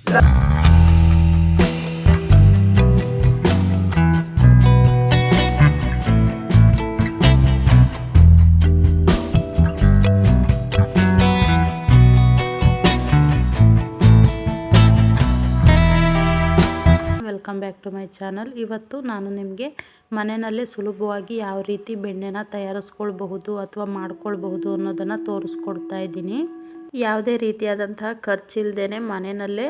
Welcome back to my channel. ಇವತ್ತು ನಾನು ನಿಮಗೆ ಮನೆಯಲ್ಲೇ ಸುಲಭವಾಗಿ ಯಾವ ರೀತಿ ಬೆಣ್ಣೆನ ತಯಾರಿಸ್ಕೊಳ್ಬಹುದು ಅಥವಾ ಮಾಡ್ಕೊಳ್ಬಹುದು ಅನ್ನೋದನ್ನು ತೋರಿಸ್ಕೊಡ್ತಾ ಇದ್ದೀನಿ. ಯಾವುದೇ ರೀತಿಯಾದಂತಹ ಖರ್ಚಿಲ್ಲದೇ ಮನೆಯಲ್ಲೇ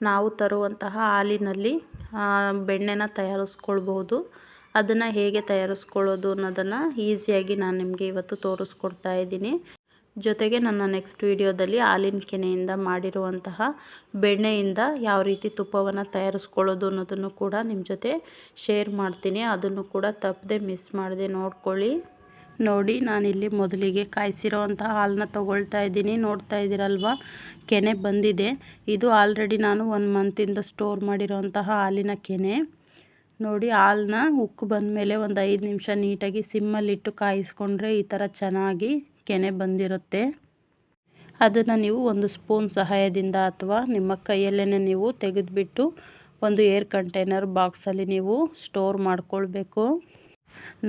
ನಾವು ತರುವಂತಹ ಹಾಲಿನಲ್ಲಿ ಬೆಣ್ಣೆನ ತಯಾರಿಸ್ಕೊಳ್ಬಹುದು. ಅದನ್ನು ಹೇಗೆ ತಯಾರಿಸ್ಕೊಳ್ಳೋದು ಅನ್ನೋದನ್ನು ಈಸಿಯಾಗಿ ನಾನು ನಿಮಗೆ ಇವತ್ತು ತೋರಿಸ್ಕೊಡ್ತಾ ಇದ್ದೀನಿ. ಜೊತೆಗೆ ನನ್ನ ನೆಕ್ಸ್ಟ್ ವಿಡಿಯೋದಲ್ಲಿ ಹಾಲಿನ ಕೆನೆಯಿಂದ ಮಾಡಿರುವಂತಹ ಬೆಣ್ಣೆಯಿಂದ ಯಾವ ರೀತಿ ತುಪ್ಪವನ್ನು ತಯಾರಿಸ್ಕೊಳ್ಳೋದು ಅನ್ನೋದನ್ನು ಕೂಡ ನಿಮ್ಮ ಜೊತೆ ಶೇರ್ ಮಾಡ್ತೀನಿ. ಅದನ್ನು ಕೂಡ ತಪ್ಪದೆ ಮಿಸ್ ಮಾಡದೆ ನೋಡ್ಕೊಳ್ಳಿ. ನೋಡಿ, ನಾನಿಲ್ಲಿ ಮೊದಲಿಗೆ ಕಾಯಿಸಿರೋವಂಥ ಹಾಲನ್ನ ತೊಗೊಳ್ತಾ ಇದ್ದೀನಿ. ನೋಡ್ತಾ ಇದ್ದೀರಲ್ವ, ಕೆನೆ ಬಂದಿದೆ. ಇದು ಆಲ್ರೆಡಿ ನಾನು 1 ಮಂತಿಂದ ಸ್ಟೋರ್ ಮಾಡಿರೋವಂತಹ ಹಾಲಿನ ಕೆನೆ. ನೋಡಿ, ಹಾಲನ್ನ ಉಕ್ಕು ಬಂದಮೇಲೆ ಒಂದು 5 ನಿಮಿಷ ನೀಟಾಗಿ ಸಿಮ್ಮಲ್ಲಿಟ್ಟು ಕಾಯಿಸ್ಕೊಂಡ್ರೆ ಈ ಥರ ಚೆನ್ನಾಗಿ ಕೆನೆ ಬಂದಿರುತ್ತೆ. ಅದನ್ನು ನೀವು ಒಂದು ಸ್ಪೂನ್ ಸಹಾಯದಿಂದ ಅಥವಾ ನಿಮ್ಮ ಕೈಯಲ್ಲೇ ನೀವು ತೆಗೆದುಬಿಟ್ಟು ಒಂದು ಏರ್ ಕಂಟೈನರ್ ಬಾಕ್ಸಲ್ಲಿ ನೀವು ಸ್ಟೋರ್ ಮಾಡ್ಕೊಳ್ಬೇಕು.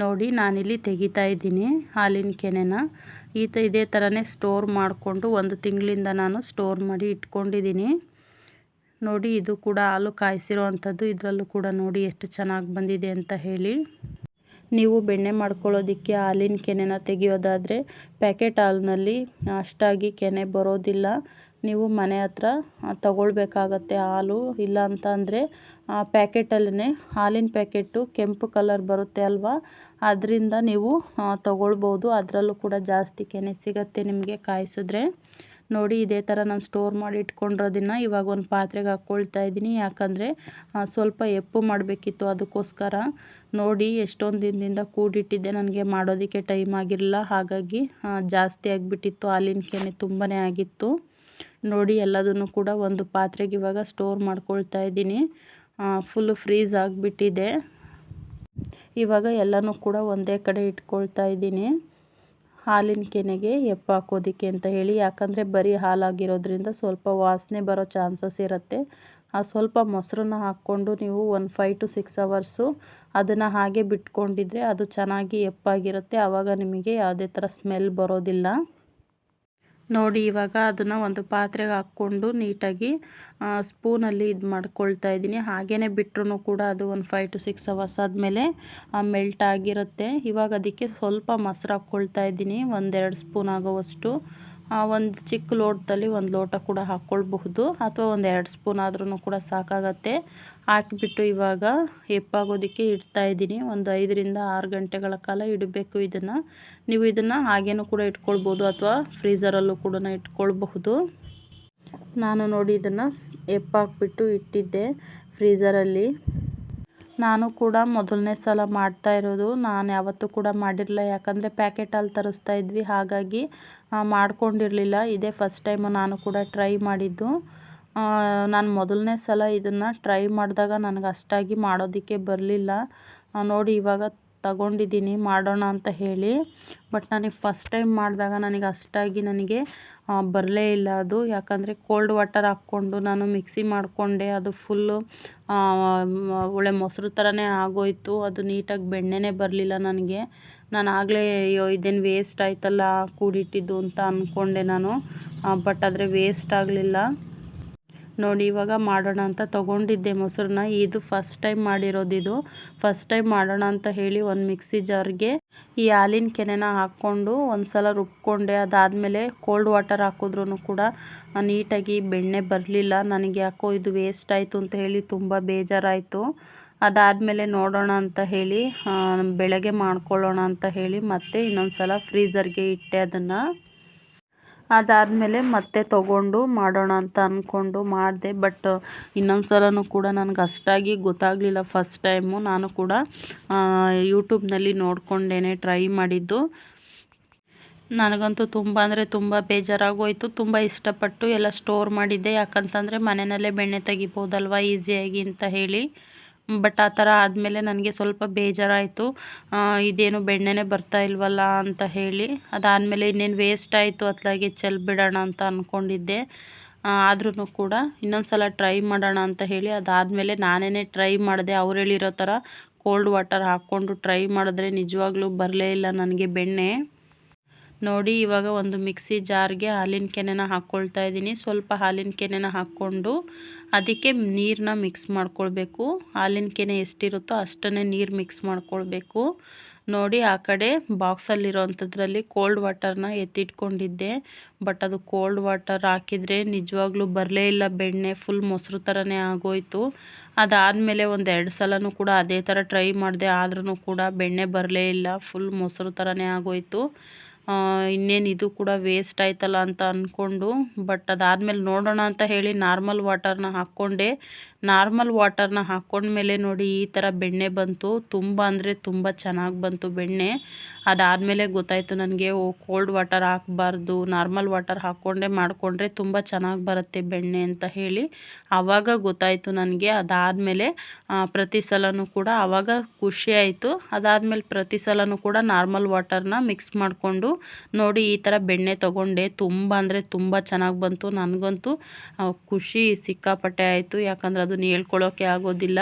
ನೋಡಿ, ನಾನಿಲ್ಲಿ ತೆಗಿತಾ ಇದ್ದೀನಿ ಹಾಲಿನ ಕೆನೆನ. ಇದೇ ಥರನೇ ಸ್ಟೋರ್ ಮಾಡಿಕೊಂಡು 1 ತಿಂಗಳಿಂದ ನಾನು ಸ್ಟೋರ್ ಮಾಡಿ ಇಟ್ಕೊಂಡಿದ್ದೀನಿ. ನೋಡಿ, ಇದು ಕೂಡ ಹಾಲು ಕಾಯಿಸಿರೋ ಅಂಥದ್ದು. ಇದರಲ್ಲೂ ಕೂಡ ನೋಡಿ ಎಷ್ಟು ಚೆನ್ನಾಗಿ ಬಂದಿದೆ ಅಂತ ಹೇಳಿ. ನೀವು ಬೆಣ್ಣೆ ಮಾಡ್ಕೊಳ್ಳೋದಕ್ಕೆ ಹಾಲಿನ ಕೆನೆನ ತೆಗೆಯೋದಾದರೆ ಪ್ಯಾಕೆಟ್ ಹಾಲಿನಲ್ಲಿ ಅಷ್ಟಾಗಿ ಕೆನೆ ಬರೋದಿಲ್ಲ. ನೀವು ಮನೆ ಹತ್ರ ತಗೊಳ್ಬೇಕಾಗತ್ತೆ ಹಾಲು. ಇಲ್ಲ ಅಂತ ಅಂದರೆ ಪ್ಯಾಕೆಟಲ್ಲೇ ಹಾಲಿನ ಪ್ಯಾಕೆಟು ಕೆಂಪು ಕಲರ್ ಬರುತ್ತೆ ಅಲ್ವಾ, ಅದರಿಂದ ನೀವು ತಗೊಳ್ಬೋದು. ಅದರಲ್ಲೂ ಕೂಡ ಜಾಸ್ತಿ ಕೆನೆ ಸಿಗುತ್ತೆ ನಿಮಗೆ ಕಾಯಿಸಿದ್ರೆ. ನೋಡಿ, ಇದೇ ಥರ ನಾನು ಸ್ಟೋರ್ ಮಾಡಿ ಇಟ್ಕೊಂಡಿರೋದನ್ನು ಇವಾಗ ಒಂದು ಪಾತ್ರೆಗೆ ಹಾಕ್ಕೊಳ್ತಾ ಇದ್ದೀನಿ. ಯಾಕಂದರೆ ಸ್ವಲ್ಪ ಎಪ್ಪು ಮಾಡಬೇಕಿತ್ತು, ಅದಕ್ಕೋಸ್ಕರ. ನೋಡಿ, ಎಷ್ಟೊಂದು ದಿನದಿಂದ ಕೂಡಿಟ್ಟಿದ್ದೆ, ನನಗೆ ಮಾಡೋದಕ್ಕೆ ಟೈಮ್ ಆಗಿರಲಿಲ್ಲ. ಹಾಗಾಗಿ ಜಾಸ್ತಿ ಆಗಿಬಿಟ್ಟಿತ್ತು, ಹಾಲಿನ ಕೆನೆ ತುಂಬಾ ಆಗಿತ್ತು. ನೋಡಿ, ಎಲ್ಲದನ್ನು ಕೂಡ ಒಂದು ಪಾತ್ರೆಗೆ ಇವಾಗ ಸ್ಟೋರ್ ಮಾಡ್ಕೊಳ್ತಾ ಇದ್ದೀನಿ. ಫುಲ್ಲು ಫ್ರೀಸ್ ಆಗಿಬಿಟ್ಟಿದೆ. ಇವಾಗ ಎಲ್ಲನೂ ಕೂಡ ಒಂದೇ ಕಡೆ ಇಟ್ಕೊಳ್ತಾ ಇದ್ದೀನಿ, ಹಾಲಿನ ಕೆನೆಗೆ ಎಪ್ಪು ಹಾಕೋದಕ್ಕೆ ಅಂತ ಹೇಳಿ. ಯಾಕಂದರೆ ಬರೀ ಹಾಲಾಗಿರೋದ್ರಿಂದ ಸ್ವಲ್ಪ ವಾಸನೆ ಬರೋ ಚಾನ್ಸಸ್ ಇರುತ್ತೆ. ಸ್ವಲ್ಪ ಮೊಸರನ್ನ ಹಾಕ್ಕೊಂಡು ನೀವು ಒಂದು 5 to 6 ಅವರ್ಸು ಅದನ್ನು ಹಾಗೆ ಬಿಟ್ಕೊಂಡಿದ್ರೆ ಅದು ಚೆನ್ನಾಗಿ ಎಪ್ಪಾಗಿರುತ್ತೆ. ಆವಾಗ ನಿಮಗೆ ಯಾವುದೇ ಥರ ಸ್ಮೆಲ್ ಬರೋದಿಲ್ಲ. ನೋಡಿ, ಇವಾಗ ಅದನ್ನು ಒಂದು ಪಾತ್ರೆಗೆ ಹಾಕ್ಕೊಂಡು ನೀಟಾಗಿ ಸ್ಪೂನಲ್ಲಿ ಇದು ಮಾಡ್ಕೊಳ್ತಾ ಇದ್ದೀನಿ. ಹಾಗೇ ಬಿಟ್ಟರು ಕೂಡ ಅದು ಒಂದು 5 to 6 ಅವರ್ಸ್ ಆದಮೇಲೆ ಮೆಲ್ಟ್ ಆಗಿರುತ್ತೆ. ಇವಾಗ ಅದಕ್ಕೆ ಸ್ವಲ್ಪ ಮೊಸರು ಹಾಕ್ಕೊಳ್ತಾ ಇದ್ದೀನಿ, 1-2 ಸ್ಪೂನ್ ಆಗೋವಷ್ಟು. ಒಂದು ಚಿಕ್ಕ ಲೋಟದಲ್ಲಿ 1 ಲೋಟ ಕೂಡ ಹಾಕ್ಕೊಳ್ಬಹುದು, ಅಥವಾ 1-2 ಸ್ಪೂನ್ ಆದ್ರೂ ಕೂಡ ಸಾಕಾಗತ್ತೆ. ಹಾಕಿಬಿಟ್ಟು ಇವಾಗ ಎಪ್ಪಾಗೋದಕ್ಕೆ ಇಡ್ತಾ ಇದ್ದೀನಿ. ಒಂದು 5ರಿಂದ 6 ಗಂಟೆಗಳ ಕಾಲ ಇಡಬೇಕು ಇದನ್ನು. ನೀವು ಇದನ್ನು ಹಾಗೇನೂ ಕೂಡ ಇಟ್ಕೊಳ್ಬೋದು, ಅಥವಾ ಫ್ರೀಝರಲ್ಲೂ ಕೂಡ ಇಟ್ಕೊಳ್ಬಹುದು. ನಾನು ನೋಡಿ ಇದನ್ನು ಎಪ್ಪಾಕ್ಬಿಟ್ಟು ಇಟ್ಟಿದ್ದೆ ಫ್ರೀಝರಲ್ಲಿ. ನಾನು ಕೂಡ ಮೊದಲನೇ ಸಲ ಮಾಡ್ತಾ ಇರೋದು. ನಾನು ಯಾವತ್ತೂ ಕೂಡ ಮಾಡಿರಲಿಲ್ಲ, ಯಾಕಂದರೆ ಪ್ಯಾಕೆಟ್ ಹಾಲು ತರಿಸ್ತಾ ಇದ್ವಿ, ಹಾಗಾಗಿ ಮಾಡ್ಕೊಂಡಿರಲಿಲ್ಲ. ಇದೇ ಫಸ್ಟ್ ಟೈಮು ನಾನು ಕೂಡ ಟ್ರೈ ಮಾಡಿದ್ದು. ನಾನು ಮೊದಲನೇ ಸಲ ಇದನ್ನು ಟ್ರೈ ಮಾಡಿದಾಗ ನನಗೆ ಅಷ್ಟಾಗಿ ಮಾಡೋದಕ್ಕೆ ಬರಲಿಲ್ಲ. ನೋಡಿ, ಇವಾಗ ತಗೊಂಡಿದ್ದೀನಿ ಮಾಡೋಣ ಅಂತ ಹೇಳಿ. ಬಟ್ ನನಗೆ ಫಸ್ಟ್ ಟೈಮ್ ಮಾಡಿದಾಗ ನನಗೆ ಬರಲೇ ಇಲ್ಲ ಅದು. ಯಾಕಂದರೆ ಕೋಲ್ಡ್ ವಾಟರ್ ಹಾಕ್ಕೊಂಡು ನಾನು ಮಿಕ್ಸಿ ಮಾಡಿಕೊಂಡೆ, ಅದು ಫುಲ್ಲು ಒಳ್ಳೆ ಮೊಸರು ಥರನೇ ಆಗೋಯಿತು. ಅದು ನೀಟಾಗಿ ಬೆಣ್ಣೆನೇ ಬರಲಿಲ್ಲ ನನಗೆ. ನಾನು ಆಗಲೇ ಅಯ್ಯೋ ಇದೇನು ವೇಸ್ಟ್ ಆಯ್ತಲ್ಲ ಕೂಡಿಟ್ಟಿದ್ದು ಅಂತ ಅಂದ್ಕೊಂಡೆ ನಾನು. ಬಟ್ ಆದರೆ ವೇಸ್ಟ್ ಆಗಲಿಲ್ಲ. ನೋಡಿ, ಇವಾಗ ಮಾಡೋಣ ಅಂತ ತೊಗೊಂಡಿದ್ದೆ ಮೊಸರನ್ನ. ಇದು ಫಸ್ಟ್ ಟೈಮ್ ಮಾಡಿರೋದಿದು. ಫಸ್ಟ್ ಟೈಮ್ ಮಾಡೋಣ ಅಂತ ಹೇಳಿ ಒಂದು ಮಿಕ್ಸಿ ಜಾರ್ಗೆ ಈ ಹಾಲಿನ ಕೆನೆನ ಹಾಕ್ಕೊಂಡು ಒಂದು ಸಲ ರುಬ್ಕೊಂಡೆ. ಅದಾದಮೇಲೆ ಕೋಲ್ಡ್ ವಾಟರ್ ಹಾಕಿದ್ರೂ ಕೂಡ ನೀಟಾಗಿ ಬೆಣ್ಣೆ ಬರಲಿಲ್ಲ. ನನಗೆ ಯಾಕೋ ಇದು ವೇಸ್ಟ್ ಆಯಿತು ಅಂತ ಹೇಳಿ ತುಂಬ ಬೇಜಾರಾಯಿತು. ಅದಾದಮೇಲೆ ನೋಡೋಣ ಅಂತ ಹೇಳಿ ಬೆಳಗ್ಗೆ ಮಾಡ್ಕೊಳ್ಳೋಣ ಅಂತ ಹೇಳಿ ಮತ್ತೆ ಇನ್ನೊಂದು ಸಲ ಫ್ರೀಝರ್ಗೆ ಇಟ್ಟೆ ಅದನ್ನು. ಅದಾದಮೇಲೆ ಮತ್ತೆ ತೊಗೊಂಡು ಮಾಡೋಣ ಅಂತ ಅಂದ್ಕೊಂಡು ಮಾಡಿದೆ. ಬಟ್ ಇನ್ನೊಂದು ಸಲನೂ ಕೂಡ ನನಗೆ ಅಷ್ಟಾಗಿ ಗೊತ್ತಾಗಲಿಲ್ಲ ಫಸ್ಟ್ ಟೈಮು. ನಾನು ಕೂಡ ಯೂಟ್ಯೂಬ್ನಲ್ಲಿ ನೋಡಿಕೊಂಡೇ ಟ್ರೈ ಮಾಡಿದ್ದು. ನನಗಂತೂ ತುಂಬ ಅಂದರೆ ತುಂಬ ಬೇಜಾರಾಗೋಯಿತು. ತುಂಬ ಇಷ್ಟಪಟ್ಟು ಎಲ್ಲ ಸ್ಟೋರ್ ಮಾಡಿದ್ದೆ, ಯಾಕಂತಂದರೆ ಮನೆಯಲ್ಲೇ ಬೆಣ್ಣೆ ತೆಗಿಬೋದಲ್ವ ಈಸಿಯಾಗಿ ಅಂತ ಹೇಳಿ. ಬಟ್ ಆ ಥರ ಆದಮೇಲೆ ನನಗೆ ಸ್ವಲ್ಪ ಬೇಜಾರಾಯಿತು, ಇದೇನು ಬೆಣ್ಣೆನೇ ಬರ್ತಾ ಇಲ್ವಲ್ಲ ಅಂತ ಹೇಳಿ. ಅದಾದಮೇಲೆ ಇನ್ನೇನು ವೇಸ್ಟ್ ಆಯಿತು, ಅತ್ಲಾಗೆ ಚೆಲ್ಬಿಡೋಣ ಅಂತ ಅಂದ್ಕೊಂಡಿದ್ದೆ. ಆದ್ರೂ ಕೂಡ ಇನ್ನೊಂದು ಸಲ ಟ್ರೈ ಮಾಡೋಣ ಅಂತ ಹೇಳಿ ಅದಾದಮೇಲೆ ನಾನೇ ಟ್ರೈ ಮಾಡಿದೆ. ಅವ್ರು ಹೇಳಿರೋ ಥರ ಕೋಲ್ಡ್ ವಾಟರ್ ಹಾಕ್ಕೊಂಡು ಟ್ರೈ ಮಾಡಿದ್ರೆ ನಿಜವಾಗ್ಲೂ ಬರಲೇ ಇಲ್ಲ ನನಗೆ ಬೆಣ್ಣೆ. ನೋಡಿ ಇವಾಗ ಒಂದು ಮಿಕ್ಸಿ ಜಾರ್ಗೆ ಹಾಲಿನ ಕೆನೆನ ಹಾಕ್ಕೊಳ್ತಾ ಇದ್ದೀನಿ. ಸ್ವಲ್ಪ ಹಾಲಿನ ಕೆನೆನ ಹಾಕ್ಕೊಂಡು ಅದಕ್ಕೆ ನೀರನ್ನ ಮಿಕ್ಸ್ ಮಾಡ್ಕೊಳ್ಬೇಕು. ಹಾಲಿನ ಕೆನೆ ಎಷ್ಟಿರುತ್ತೋ ಅಷ್ಟನ್ನೇ ನೀರು ಮಿಕ್ಸ್ ಮಾಡ್ಕೊಳ್ಬೇಕು. ನೋಡಿ ಆ ಕಡೆ ಬಾಕ್ಸಲ್ಲಿರೋವಂಥದ್ರಲ್ಲಿ ಕೋಲ್ಡ್ ವಾಟರ್ನ ಎತ್ತಿಟ್ಕೊಂಡಿದ್ದೆ. ಬಟ್ ಅದು ಕೋಲ್ಡ್ ವಾಟರ್ ಹಾಕಿದರೆ ನಿಜವಾಗ್ಲೂ ಬರಲೇ ಇಲ್ಲ ಬೆಣ್ಣೆ. ಫುಲ್ ಮೊಸರು ಥರನೇ ಆಗೋಯಿತು. ಅದಾದಮೇಲೆ ಒಂದು 2 ಸಲನೂ ಕೂಡ ಅದೇ ಥರ ಟ್ರೈ ಮಾಡಿದೆ. ಆದ್ರೂ ಕೂಡ ಬೆಣ್ಣೆ ಬರಲೇ ಇಲ್ಲ. ಫುಲ್ ಮೊಸರು ಥರನೇ ಆಗೋಯಿತು. ಇನ್ನೇನು ಇದು ಕೂಡ ವೇಸ್ಟ್ ಆಯ್ತಲ್ಲ ಅಂತ ಅಂದ್ಕೊಂಡು, ಬಟ್ ಅದಾದಮೇಲೆ ನೋಡೋಣ ಅಂತ ಹೇಳಿ ನಾರ್ಮಲ್ ವಾಟರ್ನ ಹಾಕ್ಕೊಂಡೆ. ನಾರ್ಮಲ್ ವಾಟರ್ನ ಹಾಕ್ಕೊಂಡ್ಮೇಲೆ ನೋಡಿ ಈ ಥರ ಬೆಣ್ಣೆ ಬಂತು. ತುಂಬ ಅಂದರೆ ತುಂಬ ಚೆನ್ನಾಗಿ ಬಂತು ಬೆಣ್ಣೆ. ಅದಾದಮೇಲೆ ಗೊತ್ತಾಯಿತು ನನಗೆ, ಕೋಲ್ಡ್ ವಾಟರ್ ಹಾಕಬಾರ್ದು, ನಾರ್ಮಲ್ ವಾಟರ್ ಹಾಕ್ಕೊಂಡೇ ಮಾಡಿಕೊಂಡ್ರೆ ತುಂಬ ಚೆನ್ನಾಗಿ ಬರುತ್ತೆ ಬೆಣ್ಣೆ ಅಂತ ಹೇಳಿ ಆವಾಗ ಗೊತ್ತಾಯಿತು ನನಗೆ. ಅದಾದಮೇಲೆ ಪ್ರತಿ ಸಲನೂ ಕೂಡ ಆವಾಗ ಖುಷಿ ಆಯಿತು. ಅದಾದಮೇಲೆ ಪ್ರತಿ ಸಲನೂ ಕೂಡ ನಾರ್ಮಲ್ ವಾಟರ್ನ ಮಿಕ್ಸ್ ಮಾಡಿಕೊಂಡು ನೋಡಿ ಈ ಥರ ಬೆಣ್ಣೆ ತೊಗೊಂಡೆ. ತುಂಬ ಅಂದರೆ ತುಂಬ ಚೆನ್ನಾಗಿ ಬಂತು. ನನಗಂತೂ ಖುಷಿ ಸಿಕ್ಕಾಪಟ್ಟೆ ಆಯಿತು. ಯಾಕಂದರೆ ಅದನ್ನು ಹೇಳ್ಕೊಳ್ಳೋಕ್ಕೆ ಆಗೋದಿಲ್ಲ.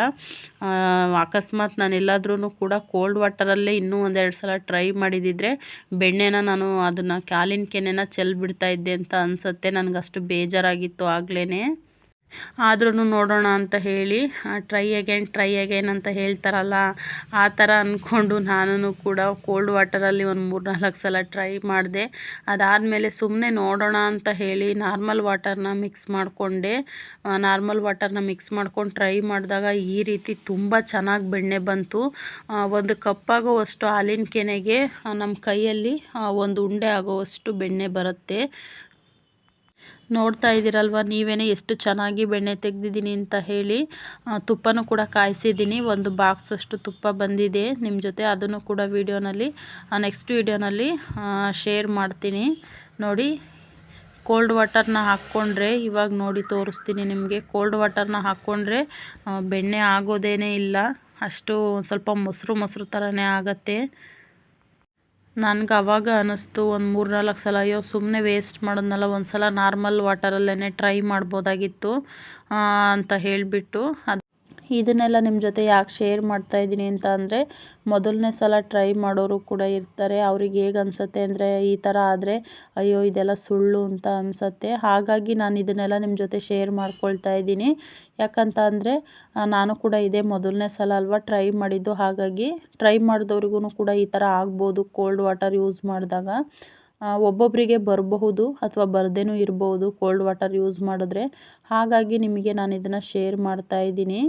ಅಕಸ್ಮಾತ್ ನಾನು ಎಲ್ಲಾದ್ರೂ ಕೂಡ ಕೋಲ್ಡ್ ವಾಟರಲ್ಲೇ ಇನ್ನೂ 1-2 ಸಲ ಟ್ರೈ ಮಾಡಿದಿದ್ರೆ ಬೆಣ್ಣೆನ ನಾನು ಅದನ್ನು ಹಾಲಿನ ಕೆನೆನ ಚೆಲ್ಬಿಡ್ತಾ ಇದ್ದೆ ಅಂತ ಅನಿಸುತ್ತೆ. ನನಗಷ್ಟು ಬೇಜಾರಾಗಿತ್ತು ಆಗಲೇ. ಆದ್ರೂ ನೋಡೋಣ ಅಂತ ಹೇಳಿ ಟ್ರೈ ಅಗೇನ್ ಅಂತ ಹೇಳ್ತಾರಲ್ಲ, ಆ ಥರ ಅಂದ್ಕೊಂಡು ನಾನು ಕೂಡ ಕೋಲ್ಡ್ ವಾಟರಲ್ಲಿ ಒಂದು 3-4 ಸಲ ಟ್ರೈ ಮಾಡಿದೆ. ಅದಾದಮೇಲೆ ಸುಮ್ಮನೆ ನೋಡೋಣ ಅಂತ ಹೇಳಿ ನಾರ್ಮಲ್ ವಾಟರ್ನ ಮಿಕ್ಸ್ ಮಾಡಿಕೊಂಡೆ. ನಾರ್ಮಲ್ ವಾಟರ್ನ ಮಿಕ್ಸ್ ಮಾಡ್ಕೊಂಡು ಟ್ರೈ ಮಾಡಿದಾಗ ಈ ರೀತಿ ತುಂಬ ಚೆನ್ನಾಗಿ ಬೆಣ್ಣೆ ಬಂತು. ಒಂದು ಕಪ್ಪಾಗುವಷ್ಟು ಹಾಲಿನ ಕೆನೆಗೆ ನಮ್ಮ ಕೈಯಲ್ಲಿ ಒಂದು ಉಂಡೆ ಆಗುವಷ್ಟು ಬೆಣ್ಣೆ ಬರುತ್ತೆ. ನೋಡ್ತಾ ಇದ್ದೀರಲ್ವ ನೀವೇ ಎಷ್ಟು ಚೆನ್ನಾಗಿ ಬೆಣ್ಣೆ ತೆಗೆದಿದ್ದೀನಿ ಅಂತ ಹೇಳಿ. ತುಪ್ಪನೂ ಕೂಡ ಕಾಯಿಸಿದ್ದೀನಿ. ಒಂದು ಬಾಕ್ಸಷ್ಟು ತುಪ್ಪ ಬಂದಿದೆ ನಿಮ್ಮ ಜೊತೆ. ಅದನ್ನು ಕೂಡ ನೆಕ್ಸ್ಟ್ ವೀಡಿಯೋನಲ್ಲಿ ಶೇರ್ ಮಾಡ್ತೀನಿ. ನೋಡಿ ಕೋಲ್ಡ್ ವಾಟರ್ನ ಹಾಕ್ಕೊಂಡ್ರೆ, ಇವಾಗ ನೋಡಿ ತೋರಿಸ್ತೀನಿ ನಿಮಗೆ. ಕೋಲ್ಡ್ ವಾಟರ್ನ ಹಾಕ್ಕೊಂಡ್ರೆ ಬೆಣ್ಣೆ ಆಗೋದೇನೇ ಇಲ್ಲ. ಅಷ್ಟು ಸ್ವಲ್ಪ ಮೊಸರು ಥರನೇ ಆಗುತ್ತೆ. ನನಗೆ ಆವಾಗ ಅನ್ನಿಸ್ತು ಒಂದು 3-4 ಸಲ, ಅಯ್ಯೋ ಸುಮ್ಮನೆ ವೇಸ್ಟ್ ಮಾಡೋದ್ನಲ್ಲ, ಒಂದು ಸಲ ನಾರ್ಮಲ್ ವಾಟರಲ್ಲೇ ಟ್ರೈ ಮಾಡ್ಬೋದಾಗಿತ್ತು ಅಂತ ಹೇಳಿಬಿಟ್ಟು ಇದನ್ನೆಲ್ಲ ನಿಮ್ಮ ಜೊತೆ ಯಾಕೆ ಶೇರ್ ಮಾಡ್ತಾಯಿದ್ದೀನಿ ಅಂತ ಅಂದರೆ, ಮೊದಲನೇ ಸಲ ಟ್ರೈ ಮಾಡೋರು ಕೂಡ ಇರ್ತಾರೆ. ಅವ್ರಿಗೆ ಹೇಗೆ ಅನಿಸುತ್ತೆ ಅಂದರೆ, ಈ ಥರ ಆದರೆ ಅಯ್ಯೋ ಇದೆಲ್ಲ ಸುಳ್ಳು ಅಂತ ಅನಿಸುತ್ತೆ. ಹಾಗಾಗಿ ನಾನು ಇದನ್ನೆಲ್ಲ ನಿಮ್ಮ ಜೊತೆ ಶೇರ್ ಮಾಡ್ಕೊಳ್ತಾ ಇದ್ದೀನಿ. ಯಾಕಂತ ಅಂದರೆ ನಾನು ಕೂಡ ಇದೇ ಮೊದಲನೇ ಸಲ ಅಲ್ವಾ ಟ್ರೈ ಮಾಡಿದ್ದು. ಹಾಗಾಗಿ ಟ್ರೈ ಮಾಡಿದವ್ರಿಗೂ ಕೂಡ ಈ ಥರ ಆಗ್ಬೋದು ಕೋಲ್ಡ್ ವಾಟರ್ ಯೂಸ್ ಮಾಡಿದಾಗ. ಒಬ್ಬೊಬ್ಬರಿಗೆ ಬರಬಹುದು ಅಥವಾ ಬರದೇನೂ ಇರಬಹುದು ಕೋಲ್ಡ್ ವಾಟರ್ ಯೂಸ್ ಮಾಡಿದ್ರೆ. ಹಾಗಾಗಿ ನಿಮಗೆ ನಾನು ಇದನ್ನು ಶೇರ್ ಮಾಡ್ತಾ ಇದ್ದೀನಿ.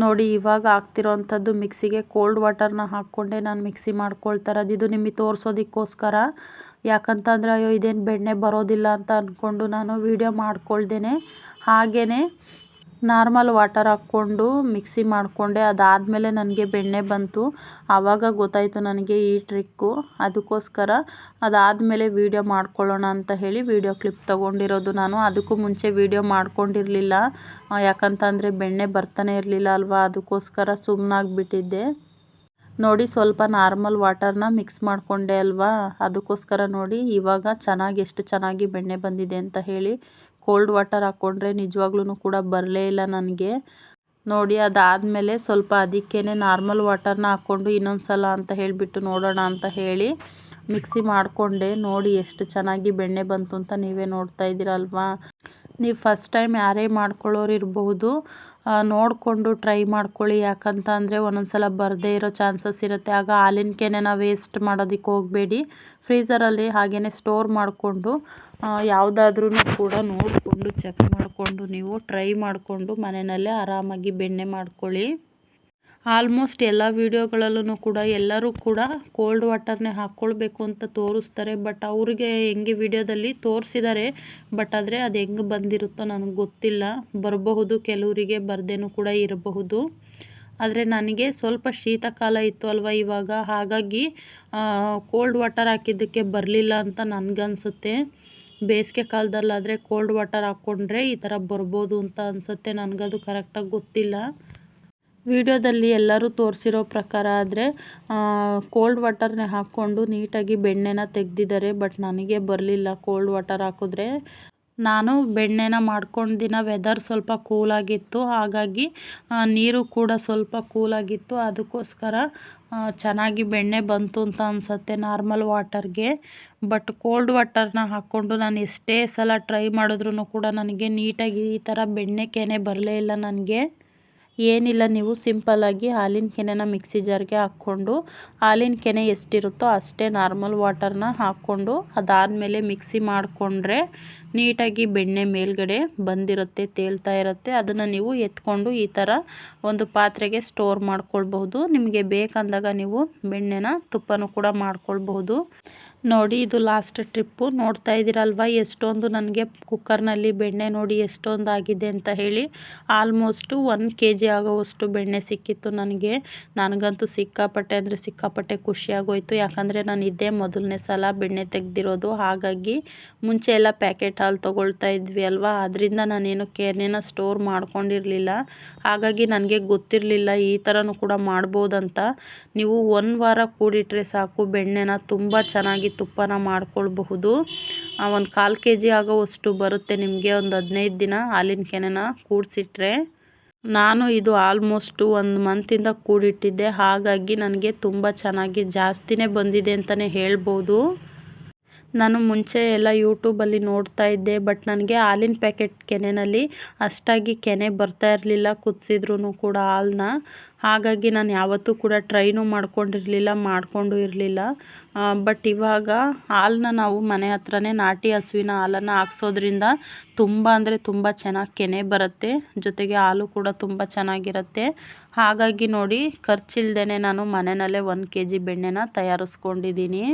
ನೋಡಿ ಇವಾಗ ಆಗ್ತಿರೋವಂಥದ್ದು ಮಿಕ್ಸಿಗೆ ಕೋಲ್ಡ್ ವಾಟರ್ನ ಹಾಕ್ಕೊಂಡೆ ನಾನು ಮಿಕ್ಸಿ ಮಾಡ್ಕೊಳ್ತಾ ಇರೋದು. ಇದು ನಿಮಗೆ ತೋರಿಸೋದಕ್ಕೋಸ್ಕರ. ಯಾಕಂತಂದರೆ ಅಯ್ಯೋ ಇದೇನು ಬೆಣ್ಣೆ ಬರೋದಿಲ್ಲ ಅಂತ ಅಂದ್ಕೊಂಡು ನಾನು ವೀಡಿಯೋ ಮಾಡ್ಕೊಳ್ದೇನೆ ಹಾಗೇ ನಾರ್ಮಲ್ ವಾಟರ್ ಹಾಕ್ಕೊಂಡು ಮಿಕ್ಸಿ ಮಾಡಿಕೊಂಡೆ. ಅದಾದಮೇಲೆ ನನಗೆ ಬೆಣ್ಣೆ ಬಂತು. ಆವಾಗ ಗೊತ್ತಾಯಿತು ನನಗೆ ಈ ಟ್ರಿಕ್ಕು. ಅದಕ್ಕೋಸ್ಕರ ಅದಾದಮೇಲೆ ವೀಡಿಯೋ ಮಾಡ್ಕೊಳ್ಳೋಣ ಅಂತ ಹೇಳಿ ವೀಡಿಯೋ ಕ್ಲಿಪ್ ತೊಗೊಂಡಿರೋದು ನಾನು. ಅದಕ್ಕೂ ಮುಂಚೆ ವೀಡಿಯೋ ಮಾಡ್ಕೊಂಡಿರಲಿಲ್ಲ. ಯಾಕಂತಂದರೆ ಬೆಣ್ಣೆ ಬರ್ತಾನೆ ಇರಲಿಲ್ಲ ಅಲ್ವಾ, ಅದಕ್ಕೋಸ್ಕರ ಸುಮ್ಮನಾಗಿಬಿಟ್ಟಿದ್ದೆ. ನೋಡಿ ಸ್ವಲ್ಪ ನಾರ್ಮಲ್ ವಾಟರ್ನ ಮಿಕ್ಸ್ ಮಾಡಿಕೊಂಡೆ ಅಲ್ವಾ, ಅದಕ್ಕೋಸ್ಕರ ನೋಡಿ ಇವಾಗ ಎಷ್ಟು ಚೆನ್ನಾಗಿ ಬೆಣ್ಣೆ ಬಂದಿದೆ ಅಂತ ಹೇಳಿ. ಕೋಲ್ಡ್ ವಾಟರ್ ಹಾಕ್ಕೊಂಡ್ರೆ ನಿಜವಾಗ್ಲೂ ಕೂಡ ಬರಲೇ ಇಲ್ಲ ನನಗೆ. ನೋಡಿ ಅದಾದಮೇಲೆ ಸ್ವಲ್ಪ ಅದಕ್ಕೇ ನಾರ್ಮಲ್ ವಾಟರ್ನ ಹಾಕ್ಕೊಂಡು ಇನ್ನೊಂದು ಸಲ ಅಂತ ಹೇಳಿಬಿಟ್ಟು ನೋಡೋಣ ಅಂತ ಹೇಳಿ ಮಿಕ್ಸಿ ಮಾಡಿಕೊಂಡೆ. ನೋಡಿ ಎಷ್ಟು ಚೆನ್ನಾಗಿ ಬೆಣ್ಣೆ ಬಂತು ಅಂತ ನೀವೇ ನೋಡ್ತಾ ಇದ್ದೀರಲ್ವಾ. ನೀವು ಫಸ್ಟ್ ಟೈಮ್ ಯಾರೇ ಮಾಡ್ಕೊಳ್ಳೋರು ಇರಬಹುದು, ನೋಡಿಕೊಂಡು ಟ್ರೈ ಮಾಡ್ಕೊಳ್ಳಿ. ಯಾಕಂತ ಅಂದರೆ ಒಂದೊಂದು ಸಲ ಬರದೇ ಇರೋ ಚಾನ್ಸಸ್ ಇರುತ್ತೆ. ಆಗ ಹಾಲಿನ ಕೆನೆನ ವೇಸ್ಟ್ ಮಾಡೋದಕ್ಕೆ ಹೋಗಬೇಡಿ. ಫ್ರೀಝರಲ್ಲಿ ಹಾಗೆಯೇ ಸ್ಟೋರ್ ಮಾಡಿಕೊಂಡು ಯಾವುದಾದ್ರೂ ಕೂಡ ನೋಡಿಕೊಂಡು ಚೆಕ್ ಮಾಡಿಕೊಂಡು ನೀವು ಟ್ರೈ ಮಾಡಿಕೊಂಡು ಮನೆಯಲ್ಲೇ ಆರಾಮಾಗಿ ಬೆಣ್ಣೆ ಮಾಡ್ಕೊಳ್ಳಿ. ಆಲ್ಮೋಸ್ಟ್ ಎಲ್ಲ ವೀಡಿಯೋಗಳಲ್ಲೂ ಕೂಡ ಎಲ್ಲರೂ ಕೂಡ ಕೋಲ್ಡ್ ವಾಟರ್ನೇ ಹಾಕ್ಕೊಳ್ಬೇಕು ಅಂತ ತೋರಿಸ್ತಾರೆ. ಬಟ್ ಅವ್ರಿಗೆ ಹೆಂಗೆ ವೀಡಿಯೋದಲ್ಲಿ ತೋರಿಸಿದ್ದಾರೆ, ಬಟ್ ಆದರೆ ಅದು ಹೆಂಗೆ ಬಂದಿರುತ್ತೋ ನನಗೆ ಗೊತ್ತಿಲ್ಲ. ಬರಬಹುದು, ಕೆಲವರಿಗೆ ಬರದೇನೂ ಕೂಡ ಇರಬಹುದು. ಆದರೆ ನನಗೆ ಸ್ವಲ್ಪ ಶೀತಕಾಲ ಇತ್ತು ಅಲ್ವ ಇವಾಗ, ಹಾಗಾಗಿ ಕೋಲ್ಡ್ ವಾಟರ್ ಹಾಕಿದ್ದಕ್ಕೆ ಬರಲಿಲ್ಲ ಅಂತ ನನಗನ್ಸುತ್ತೆ. ಬೇಸಿಗೆ ಕಾಲದಲ್ಲಾದರೆ ಕೋಲ್ಡ್ ವಾಟರ್ ಹಾಕ್ಕೊಂಡ್ರೆ ಈ ಥರ ಬರ್ಬೋದು ಅಂತ ಅನಿಸುತ್ತೆ. ನನಗದು ಕರೆಕ್ಟಾಗಿ ಗೊತ್ತಿಲ್ಲ. ವಿಡಿಯೋದಲ್ಲಿ ಎಲ್ಲರೂ ತೋರಿಸಿರೋ ಪ್ರಕಾರ ಆದರೆ ಕೋಲ್ಡ್ ವಾಟರ್ನೇ ಹಾಕ್ಕೊಂಡು ನೀಟಾಗಿ ಬೆಣ್ಣೆನ ತೆಗೆದಿದ್ದಾರೆ. ಬಟ್ ನನಗೆ ಬರಲಿಲ್ಲ ಕೋಲ್ಡ್ ವಾಟರ್ ಹಾಕಿದ್ರೆ. ನಾನು ಬೆಣ್ಣೆನ ಮಾಡ್ಕೊಂಡು ದಿನ ವೆದರ್ ಸ್ವಲ್ಪ ಕೂಲಾಗಿತ್ತು, ಹಾಗಾಗಿ ನೀರು ಕೂಡ ಸ್ವಲ್ಪ ಕೂಲಾಗಿತ್ತು. ಅದಕ್ಕೋಸ್ಕರ ಚೆನ್ನಾಗಿ ಬೆಣ್ಣೆ ಬಂತು ಅಂತ ಅನಿಸುತ್ತೆ ನಾರ್ಮಲ್ ವಾಟರ್ಗೆ. ಬಟ್ ಕೋಲ್ಡ್ ವಾಟರ್ನ ಹಾಕ್ಕೊಂಡು ನಾನು ಎಷ್ಟೇ ಸಲ ಟ್ರೈ ಮಾಡಿದ್ರೂ ಕೂಡ ನನಗೆ ನೀಟಾಗಿ ಈ ಥರ ಬೆಣ್ಣೆ ಕೆನೆ ಬರಲೇ ಇಲ್ಲ ನನಗೆ. ಏನಿಲ್ಲ, ನೀವು ಸಿಂಪಲ್ಲಾಗಿ ಹಾಲಿನ ಕೆನೆನ ಮಿಕ್ಸಿ ಜಾರ್ಗೆ ಹಾಕ್ಕೊಂಡು ಹಾಲಿನ ಕೆನೆ ಎಷ್ಟಿರುತ್ತೋ ಅಷ್ಟೇ ನಾರ್ಮಲ್ ವಾಟರ್ನ ಹಾಕ್ಕೊಂಡು ಅದಾದಮೇಲೆ ಮಿಕ್ಸಿ ಮಾಡಿಕೊಂಡ್ರೆ ನೀಟಾಗಿ ಬೆಣ್ಣೆ ಮೇಲ್ಗಡೆ ಬಂದಿರುತ್ತೆ, ತೇಲ್ತಾ ಇರುತ್ತೆ. ಅದನ್ನು ನೀವು ಎತ್ಕೊಂಡು ಈ ಥರ ಒಂದು ಪಾತ್ರೆಗೆ ಸ್ಟೋರ್ ಮಾಡ್ಕೊಳ್ಬಹುದು. ನಿಮಗೆ ಬೇಕಂದಾಗ ನೀವು ಬೆಣ್ಣೆನ ತುಪ್ಪನೂ ಕೂಡ ಮಾಡ್ಕೊಳ್ಬಹುದು. ನೋಡಿ, ಇದು ಲಾಸ್ಟ್ ಟ್ರಿಪ್ಪು. ನೋಡ್ತಾ ಇದ್ದೀರಲ್ವ ಎಷ್ಟೊಂದು ನನಗೆ ಕುಕ್ಕರ್ನಲ್ಲಿ ಬೆಣ್ಣೆ ನೋಡಿ ಎಷ್ಟೊಂದು ಆಗಿದೆ ಅಂತ ಹೇಳಿ. ಆಲ್ಮೋಸ್ಟು 1 kg ಆಗೋವಷ್ಟು ಬೆಣ್ಣೆ ಸಿಕ್ಕಿತ್ತು ನನಗೆ. ನನಗಂತೂ ಸಿಕ್ಕಾಪಟ್ಟೆ ಅಂದರೆ ಸಿಕ್ಕಾಪಟ್ಟೆ ಖುಷಿಯಾಗೋಯ್ತು. ಯಾಕಂದರೆ ನಾನು ಇದೇ ಮೊದಲನೇ ಸಲ ಬೆಣ್ಣೆ ತೆಗೆದಿರೋದು. ಹಾಗಾಗಿ ಮುಂಚೆ ಎಲ್ಲ ಪ್ಯಾಕೆಟ್ ಹಾಲು ತೊಗೊಳ್ತಾ ಇದ್ವಿ ಅಲ್ವಾ, ಅದರಿಂದ ನಾನೇನು ಕೆನೆನ ಸ್ಟೋರ್ ಮಾಡ್ಕೊಂಡಿರಲಿಲ್ಲ. ಹಾಗಾಗಿ ನನಗೆ ಗೊತ್ತಿರಲಿಲ್ಲ ಈ ಥರನೂ ಕೂಡ ಮಾಡ್ಬೋದಂತ. ನೀವು 1 ವಾರ ಕೂಡಿಟ್ರೆ ಸಾಕು, ಬೆಣ್ಣೆನ ತುಂಬ ಚೆನ್ನಾಗಿ ತುಪ್ಪನ ಮಾಡ್ಕೊಳ್ಬಹುದು. 1/4 kg ಆಗೋವಷ್ಟು ಬರುತ್ತೆ ನಿಮಗೆ ಒಂದು 15 ದಿನ ಹಾಲಿನ ಕೆನೆನ ಕೂಡಿಸಿಟ್ರೆ. ನಾನು ಇದು ಆಲ್ಮೋಸ್ಟು 1 ಮಂತಿಂದ ಕೂಡಿಟ್ಟಿದ್ದೆ, ಹಾಗಾಗಿ ನನಗೆ ತುಂಬ ಚೆನ್ನಾಗಿ ಜಾಸ್ತಿನೇ ಬಂದಿದೆ ಅಂತಲೇ ಹೇಳ್ಬೋದು. ನಾನು ಮುಂಚೆ ಎಲ್ಲ ಯೂಟ್ಯೂಬಲ್ಲಿ ನೋಡ್ತಾ ಇದ್ದೆ, ಬಟ್ ನನಗೆ ಹಾಲಿನ ಪ್ಯಾಕೆಟ್ ಕೆನೆಯಲ್ಲಿ ಅಷ್ಟಾಗಿ ಕೆನೆ ಬರ್ತಾ ಇರಲಿಲ್ಲ, ಕುದಿಸಿದ್ರೂ ಕೂಡ ಹಾಲನ್ನ. ಹಾಗಾಗಿ ನಾನು ಯಾವತ್ತೂ ಕೂಡ ಟ್ರೈನೂ ಮಾಡ್ಕೊಂಡು ಇರಲಿಲ್ಲ. ಬಟ್ ಇವಾಗ ಹಾಲನ್ನ ನಾವು ಮನೆ ಹತ್ರನೇ ನಾಟಿ ಹಸುವಿನ ಹಾಲನ್ನು ಹಾಕ್ಸೋದ್ರಿಂದ ತುಂಬ ಅಂದರೆ ತುಂಬ ಚೆನ್ನಾಗಿ ಕೆನೆ ಬರುತ್ತೆ, ಜೊತೆಗೆ ಹಾಲು ಕೂಡ ತುಂಬ ಚೆನ್ನಾಗಿರುತ್ತೆ. ಹಾಗಾಗಿ ನೋಡಿ, ಖರ್ಚಿಲ್ದೇ ನಾನು ಮನೆಯಲ್ಲೇ 1 kg ಬೆಣ್ಣೆನ ತಯಾರಿಸ್ಕೊಂಡಿದ್ದೀನಿ.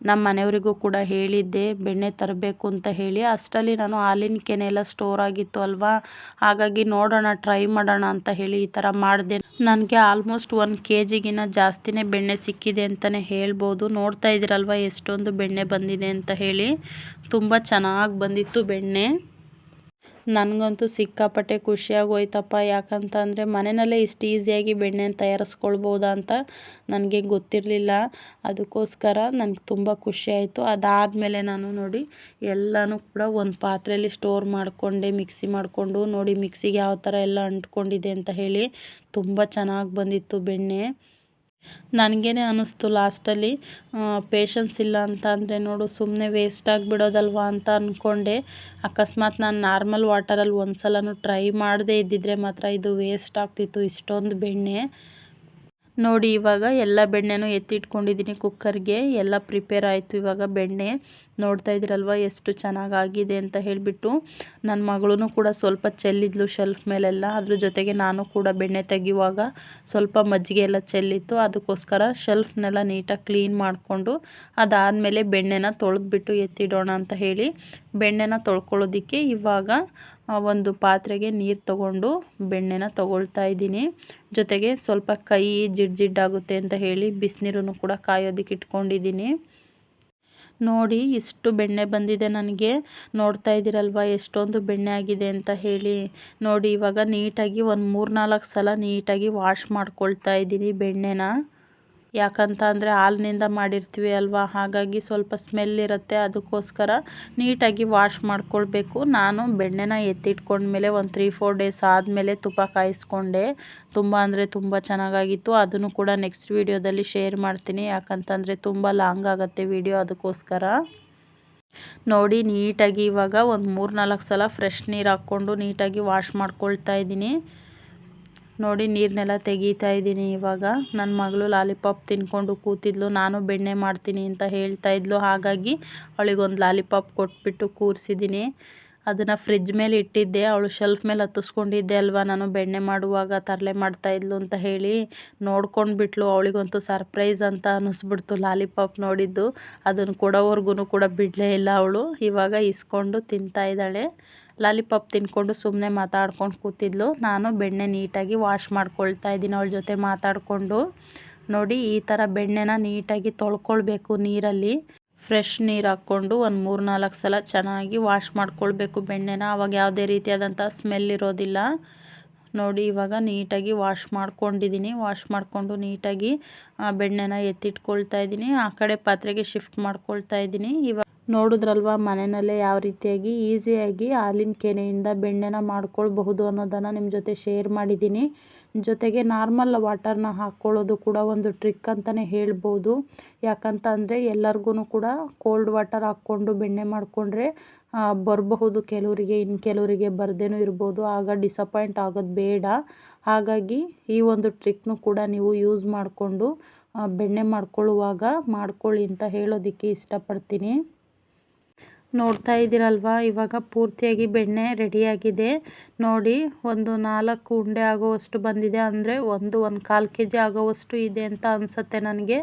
ನಮ್ಮ ಮನೆಯವರಿಗೂ ಕೂಡ ಹೇಳಿದ್ದೆ ಬೆಣ್ಣೆ ತರಬೇಕು ಅಂತ ಹೇಳಿ. ಅಷ್ಟರಲ್ಲಿ ನಾನು ಹಾಲಿನ ಕೆನೆ ಎಲ್ಲ ಸ್ಟೋರ್ ಆಗಿತ್ತು ಅಲ್ವಾ, ಹಾಗಾಗಿ ನೋಡೋಣ, ಟ್ರೈ ಮಾಡೋಣ ಅಂತ ಹೇಳಿ ಈ ಥರ ಮಾಡಿದೆ. ನನಗೆ ಆಲ್ಮೋಸ್ಟ್ 1 kgಗಿನ್ನ ಜಾಸ್ತಿನೇ ಬೆಣ್ಣೆ ಸಿಕ್ಕಿದೆ ಅಂತಲೇ ಹೇಳ್ಬೋದು. ನೋಡ್ತಾ ಇದ್ದೀರಲ್ವ ಎಷ್ಟೊಂದು ಬೆಣ್ಣೆ ಬಂದಿದೆ ಅಂತ ಹೇಳಿ. ತುಂಬ ಚೆನ್ನಾಗಿ ಬಂದಿತ್ತು ಬೆಣ್ಣೆ. ನನಗಂತೂ ಸಿಕ್ಕಾಪಟ್ಟೆ ಖುಷಿಯಾಗೋಯ್ತಪ್ಪ. ಯಾಕಂತಂದರೆ ಮನೆಯಲ್ಲೇ ಇಷ್ಟು ಈಸಿಯಾಗಿ ಬೆಣ್ಣೆನ ತಯಾರಿಸ್ಕೊಳ್ಬೋದಾ ಅಂತ ನನಗೆ ಗೊತ್ತಿರಲಿಲ್ಲ. ಅದಕ್ಕೋಸ್ಕರ ನನಗೆ ತುಂಬ ಖುಷಿಯಾಯಿತು. ಅದಾದಮೇಲೆ ನಾನು ನೋಡಿ ಎಲ್ಲನೂ ಕೂಡ ಒಂದು ಪಾತ್ರೆಯಲ್ಲಿ ಸ್ಟೋರ್ ಮಾಡಿಕೊಂಡೆ, ಮಿಕ್ಸಿ ಮಾಡಿಕೊಂಡು. ನೋಡಿ ಮಿಕ್ಸಿಗೆ ಯಾವ ಥರ ಎಲ್ಲ ಅಂಟ್ಕೊಂಡಿದೆ ಅಂತ ಹೇಳಿ. ತುಂಬ ಚೆನ್ನಾಗಿ ಬಂದಿತ್ತು ಬೆಣ್ಣೆ. ನನಗೇನೆ ಅನ್ನಿಸ್ತು ಲಾಸ್ಟಲ್ಲಿ ಪೇಷನ್ಸ್ ಇಲ್ಲ ಅಂತ ಅಂದರೆ ನೋಡು ಸುಮ್ಮನೆ ವೇಸ್ಟ್ ಆಗಿಬಿಡೋದಲ್ವ ಅಂತ ಅಂದ್ಕೊಂಡೆ. ಅಕಸ್ಮಾತ್ ನಾನು ನಾರ್ಮಲ್ ವಾಟರಲ್ಲಿ ಒಂದು ಸಲನೂ ಟ್ರೈ ಮಾಡದೇ ಇದ್ದಿದ್ರೆ ಮಾತ್ರ ಇದು ವೇಸ್ಟ್ ಆಗ್ತಿತ್ತು, ಇಷ್ಟೊಂದು ಬೆಣ್ಣೆ. ನೋಡಿ ಇವಾಗ ಎಲ್ಲ ಬೆಣ್ಣೆನೂ ಎತ್ತಿಟ್ಕೊಂಡಿದ್ದೀನಿ ಕುಕ್ಕರ್ಗೆ. ಎಲ್ಲ ಪ್ರಿಪೇರ್ ಆಯಿತು ಇವಾಗ ಬೆಣ್ಣೆ. ನೋಡ್ತಾ ಇದ್ದೀರಲ್ವ ಎಷ್ಟು ಚೆನ್ನಾಗಾಗಿದೆ ಅಂತ ಹೇಳಿಬಿಟ್ಟು. ನನ್ನ ಮಗಳೂ ಕೂಡ ಸ್ವಲ್ಪ ಚೆಲ್ಲಿದ್ಲು ಶೆಲ್ಫ್ ಮೇಲೆಲ್ಲ. ಅದ್ರ ಜೊತೆಗೆ ನಾನು ಕೂಡ ಬೆಣ್ಣೆ ತೆಗೆಯುವಾಗ ಸ್ವಲ್ಪ ಮಜ್ಜಿಗೆ ಎಲ್ಲ ಚೆಲ್ಲಿತ್ತು. ಅದಕ್ಕೋಸ್ಕರ ಶೆಲ್ಫ್ನೆಲ್ಲ ನೀಟಾಗಿ ಕ್ಲೀನ್ ಮಾಡಿಕೊಂಡು ಅದಾದಮೇಲೆ ಬೆಣ್ಣೆನ ತೊಳೆದ್ಬಿಟ್ಟು ಎತ್ತಿಡೋಣ ಅಂತ ಹೇಳಿ ಬೆಣ್ಣೆನ ತೊಳ್ಕೊಳ್ಳೋದಕ್ಕೆ ಇವಾಗ ಒಂದು ಪಾತ್ರೆಗೆ ನೀರು ತಗೊಂಡು ಬೆಣ್ಣೆನ ತೊಗೊಳ್ತಾ ಇದ್ದೀನಿ. ಜೊತೆಗೆ ಸ್ವಲ್ಪ ಕೈ ಜಿಡ್ಡಾಗುತ್ತೆ ಅಂತ ಹೇಳಿ ಬಿಸಿನೀರನ್ನು ಕೂಡ ಕಾಯೋದಕ್ಕೆ ಇಟ್ಕೊಂಡಿದ್ದೀನಿ. ನೋಡಿ ಇಷ್ಟು ಬೆಣ್ಣೆ ಬಂದಿದೆ ನನಗೆ. ನೋಡ್ತಾ ಇದ್ದೀರಲ್ವ ಎಷ್ಟೊಂದು ಬೆಣ್ಣೆ ಆಗಿದೆ ಅಂತ ಹೇಳಿ. ನೋಡಿ ಇವಾಗ ನೀಟಾಗಿ ಒಂದು 3-4 ಸಲ ನೀಟಾಗಿ ವಾಶ್ ಮಾಡ್ಕೊಳ್ತಾ ಇದ್ದೀನಿ ಬೆಣ್ಣೆನ. ಯಾಕಂತ ಅಂದರೆ ಹಾಲಿನಿಂದ ಮಾಡಿರ್ತೀವಿ ಅಲ್ವಾ, ಹಾಗಾಗಿ ಸ್ವಲ್ಪ ಸ್ಮೆಲ್ ಇರುತ್ತೆ. ಅದಕ್ಕೋಸ್ಕರ ನೀಟಾಗಿ ವಾಶ್ ಮಾಡ್ಕೊಳ್ಬೇಕು. ನಾನು ಬೆಣ್ಣೆನ ಎತ್ತಿಟ್ಕೊಂಡ್ಮೇಲೆ ಒಂದು 3-4 ಡೇಸ್ ಆದಮೇಲೆ ತುಪ್ಪ ಕಾಯಿಸ್ಕೊಂಡೆ. ತುಂಬ ಅಂದರೆ ತುಂಬ ಚೆನ್ನಾಗಾಗಿತ್ತು. ಅದನ್ನು ಕೂಡ ನೆಕ್ಸ್ಟ್ ವೀಡಿಯೋದಲ್ಲಿ ಶೇರ್ ಮಾಡ್ತೀನಿ, ಯಾಕಂತಂದರೆ ತುಂಬ ಲಾಂಗ್ ಆಗುತ್ತೆ ವಿಡಿಯೋ, ಅದಕ್ಕೋಸ್ಕರ. ನೋಡಿ ನೀಟಾಗಿ ಇವಾಗ ಒಂದು 3-4 ಸಲ ಫ್ರೆಶ್ ನೀರು ಹಾಕ್ಕೊಂಡು ನೀಟಾಗಿ ವಾಶ್ ಮಾಡ್ಕೊಳ್ತಾ ಇದ್ದೀನಿ. ನೋಡಿ ನೀರನ್ನೆಲ್ಲ ತೆಗೀತಾ ಇದ್ದೀನಿ ಇವಾಗ. ನನ್ನ ಮಗಳು ಲಾಲಿಪಾಪ್ ತಿನ್ಕೊಂಡು ಕೂತಿದ್ಲು, ನಾನು ಬೆಣ್ಣೆ ಮಾಡ್ತೀನಿ ಅಂತ ಹೇಳ್ತಾ ಇದ್ಲು. ಹಾಗಾಗಿ ಅವಳಿಗೊಂದು ಲಾಲಿಪಾಪ್ ಕೊಟ್ಬಿಟ್ಟು ಕೂರಿಸಿದ್ದೀನಿ. ಅದನ್ನು ಫ್ರಿಜ್ ಮೇಲೆ ಇಟ್ಟಿದ್ದೆ, ಅವಳು ಶೆಲ್ಫ್ ಮೇಲೆ ಹತ್ತಿಸ್ಕೊಂಡಿದ್ದೆ ಅಲ್ವಾ ನಾನು ಬೆಣ್ಣೆ ಮಾಡುವಾಗ ತರಲೆ ಮಾಡ್ತಾಯಿದ್ಲು ಅಂತ ಹೇಳಿ. ನೋಡ್ಕೊಂಡ್ಬಿಟ್ಲು. ಅವಳಿಗಂತೂ ಸರ್ಪ್ರೈಸ್ ಅಂತ ಅನ್ನಿಸ್ಬಿಡ್ತು ಲಾಲಿಪಾಪ್ ನೋಡಿದ್ದು. ಅದನ್ನು ಕೊಡೋವರೆಗೂ ಕೂಡ ಬಿಡಲೇ ಇಲ್ಲ ಅವಳು. ಇವಾಗ ಇಸ್ಕೊಂಡು ತಿಂತಾ ಇದ್ದಾಳೆ. ಲಾಲಿಪಾಪ್ ತಿನ್ಕೊಂಡು ಸುಮ್ಮನೆ ಮಾತಾಡ್ಕೊಂಡು ಕೂತಿದ್ಲು. ನಾನು ಬೆಣ್ಣೆ ನೀಟಾಗಿ ವಾಶ್ ಮಾಡ್ಕೊಳ್ತಾ ಇದ್ದೀನಿ ಅವಳ ಜೊತೆ ಮಾತಾಡಿಕೊಂಡು. ನೋಡಿ ಈ ಥರ ಬೆಣ್ಣೆನ ನೀಟಾಗಿ ತೊಳ್ಕೊಳ್ಬೇಕು ನೀರಲ್ಲಿ. ಫ್ರೆಶ್ ನೀರು ಹಾಕ್ಕೊಂಡು ಒಂದು 3-4 ಸಲ ಚೆನ್ನಾಗಿ ವಾಶ್ ಮಾಡ್ಕೊಳ್ಬೇಕು ಬೆಣ್ಣೆನ. ಆವಾಗ ಯಾವುದೇ ರೀತಿಯಾದಂಥ ಸ್ಮೆಲ್ ಇರೋದಿಲ್ಲ. ನೋಡಿ ಇವಾಗ ನೀಟಾಗಿ ವಾಶ್ ಮಾಡ್ಕೊಂಡಿದ್ದೀನಿ. ವಾಶ್ ಮಾಡಿಕೊಂಡು ನೀಟಾಗಿ ಬೆಣ್ಣೆನ ಎತ್ತಿಟ್ಕೊಳ್ತಾ ಇದ್ದೀನಿ. ಆ ಕಡೆ ಪಾತ್ರೆಗೆ ಶಿಫ್ಟ್ ಮಾಡ್ಕೊಳ್ತಾ ಇದ್ದೀನಿ. ನೋಡಿದ್ರಲ್ವ ಮನೆಯಲ್ಲೇ ಯಾವ ರೀತಿಯಾಗಿ ಈಸಿಯಾಗಿ ಹಾಲಿನ ಕೆನೆಯಿಂದ ಬೆಣ್ಣೆನ ಮಾಡ್ಕೊಳ್ಬಹುದು ಅನ್ನೋದನ್ನು ನಿಮ್ಮ ಜೊತೆ ಶೇರ್ ಮಾಡಿದ್ದೀನಿ. ಜೊತೆಗೆ ನಾರ್ಮಲ್ ವಾಟರ್ನ ಹಾಕ್ಕೊಳ್ಳೋದು ಕೂಡ ಒಂದು ಟ್ರಿಕ್ ಅಂತಲೇ ಹೇಳ್ಬೋದು. ಯಾಕಂತ ಅಂದರೆ ಎಲ್ಲರಿಗೂ ಕೂಡ ಕೋಲ್ಡ್ ವಾಟರ್ ಹಾಕ್ಕೊಂಡು ಬೆಣ್ಣೆ ಮಾಡಿಕೊಂಡ್ರೆ ಬರಬಹುದು ಕೆಲವರಿಗೆ, ಇನ್ನು ಕೆಲವರಿಗೆ ಬರದೇನೂ ಇರ್ಬೋದು. ಆಗ ಡಿಸಪಾಯಿಂಟ್ ಆಗೋದು ಬೇಡ. ಹಾಗಾಗಿ ಈ ಒಂದು ಟ್ರಿಕ್ನು ಕೂಡ ನೀವು ಯೂಸ್ ಮಾಡಿಕೊಂಡು ಬೆಣ್ಣೆ ಮಾಡ್ಕೊಳ್ಳುವಾಗ ಮಾಡ್ಕೊಳ್ಳಿ ಅಂತ ಹೇಳೋದಕ್ಕೆ ಇಷ್ಟಪಡ್ತೀನಿ. ನೋಡ್ತಾ ಇದ್ದೀರಲ್ವ, ಇವಾಗ ಪೂರ್ತಿಯಾಗಿ ಬೆಣ್ಣೆ ರೆಡಿಯಾಗಿದೆ ನೋಡಿ. ಒಂದು 4 ಉಂಡೆ ಆಗೋವಷ್ಟು ಬಂದಿದೆ, ಅಂದರೆ 1-1/4 kg ಆಗೋವಷ್ಟು ಇದೆ ಅಂತ ಅನಿಸುತ್ತೆ ನನಗೆ.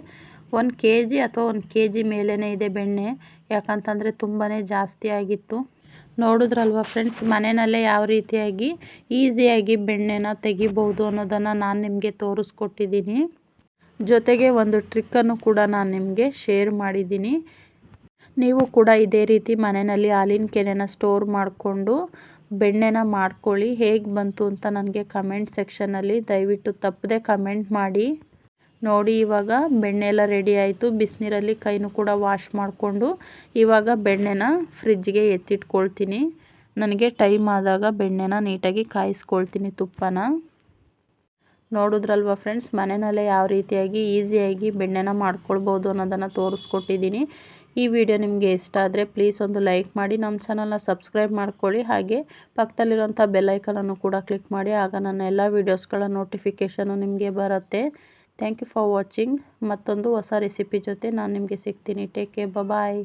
1 kg ಅಥವಾ 1 kg ಮೇಲೇ ಇದೆ ಬೆಣ್ಣೆ, ಯಾಕಂತಂದರೆ ತುಂಬಾ ಜಾಸ್ತಿ ಆಗಿತ್ತು. ನೋಡಿದ್ರಲ್ವ ಫ್ರೆಂಡ್ಸ್, ಮನೆಯಲ್ಲೇ ಯಾವ ರೀತಿಯಾಗಿ ಈಸಿಯಾಗಿ ಬೆಣ್ಣೆನ ತೆಗಿಬೋದು ಅನ್ನೋದನ್ನು ನಾನು ನಿಮಗೆ ತೋರಿಸ್ಕೊಟ್ಟಿದ್ದೀನಿ. ಜೊತೆಗೆ ಒಂದು ಟ್ರಿಕ್ಕನ್ನು ಕೂಡ ನಾನು ನಿಮಗೆ ಶೇರ್ ಮಾಡಿದ್ದೀನಿ. ನೀವು ಕೂಡ ಇದೇ ರೀತಿ ಮನೆಯಲ್ಲಿ ಹಾಲಿನ ಕೆನೆನ ಸ್ಟೋರ್ ಮಾಡಿಕೊಂಡು ಬೆಣ್ಣೆನ ಮಾಡ್ಕೊಳ್ಳಿ. ಹೇಗೆ ಬಂತು ಅಂತ ನನಗೆ ಕಮೆಂಟ್ ಸೆಕ್ಷನಲ್ಲಿ ದಯವಿಟ್ಟು ತಪ್ಪದೆ ಕಮೆಂಟ್ ಮಾಡಿ. ನೋಡಿ, ಇವಾಗ ಬೆಣ್ಣೆ ಎಲ್ಲ ರೆಡಿ ಆಯಿತು. ಬಿಸಿನೀರಲ್ಲಿ ಕೈನೂ ಕೂಡ ವಾಶ್ ಮಾಡಿಕೊಂಡು ಇವಾಗ ಬೆಣ್ಣೆನ ಫ್ರಿಜ್ಜಿಗೆ ಎತ್ತಿಟ್ಕೊಳ್ತೀನಿ. ನನಗೆ ಟೈಮ್ ಆದಾಗ ಬೆಣ್ಣೆನ ನೀಟಾಗಿ ಕಾಯಿಸ್ಕೊಳ್ತೀನಿ, ತುಪ್ಪನ. ನೋಡಿದ್ರಲ್ವ ಫ್ರೆಂಡ್ಸ್, ಮನೆಯಲ್ಲೇ ಯಾವ ರೀತಿಯಾಗಿ ಈಸಿಯಾಗಿ ಬೆಣ್ಣೆನ ಮಾಡ್ಕೊಳ್ಬೋದು ಅನ್ನೋದನ್ನು ತೋರಿಸ್ಕೊಟ್ಟಿದ್ದೀನಿ. ಈ ವಿಡಿಯೋ ನಿಮಗೆ ಇಷ್ಟ ಆದರೆ ಪ್ಲೀಸ್ ಒಂದು ಲೈಕ್ ಮಾಡಿ, ನಮ್ಮ ಚಾನಲ್ನ ಸಬ್ಸ್ಕ್ರೈಬ್ ಮಾಡ್ಕೊಳ್ಳಿ. ಹಾಗೆ ಪಕ್ಕದಲ್ಲಿರೋಂಥ ಬೆಲ್ಲೈಕನನ್ನು ಕೂಡ ಕ್ಲಿಕ್ ಮಾಡಿ, ಆಗ ನನ್ನ ಎಲ್ಲ ವೀಡಿಯೋಸ್ಗಳ ನೋಟಿಫಿಕೇಷನು ನಿಮಗೆ ಬರುತ್ತೆ. Thank you for watching. ಮತ್ತೊಂದು ಹೊಸ ರೆಸಿಪಿ ಜೊತೆ ನಾನು ನಿಮಗೆ ಸಿಗ್ತೀನಿ. ಟೇಕ್ ಕೇರ್, ಬಾಯ್.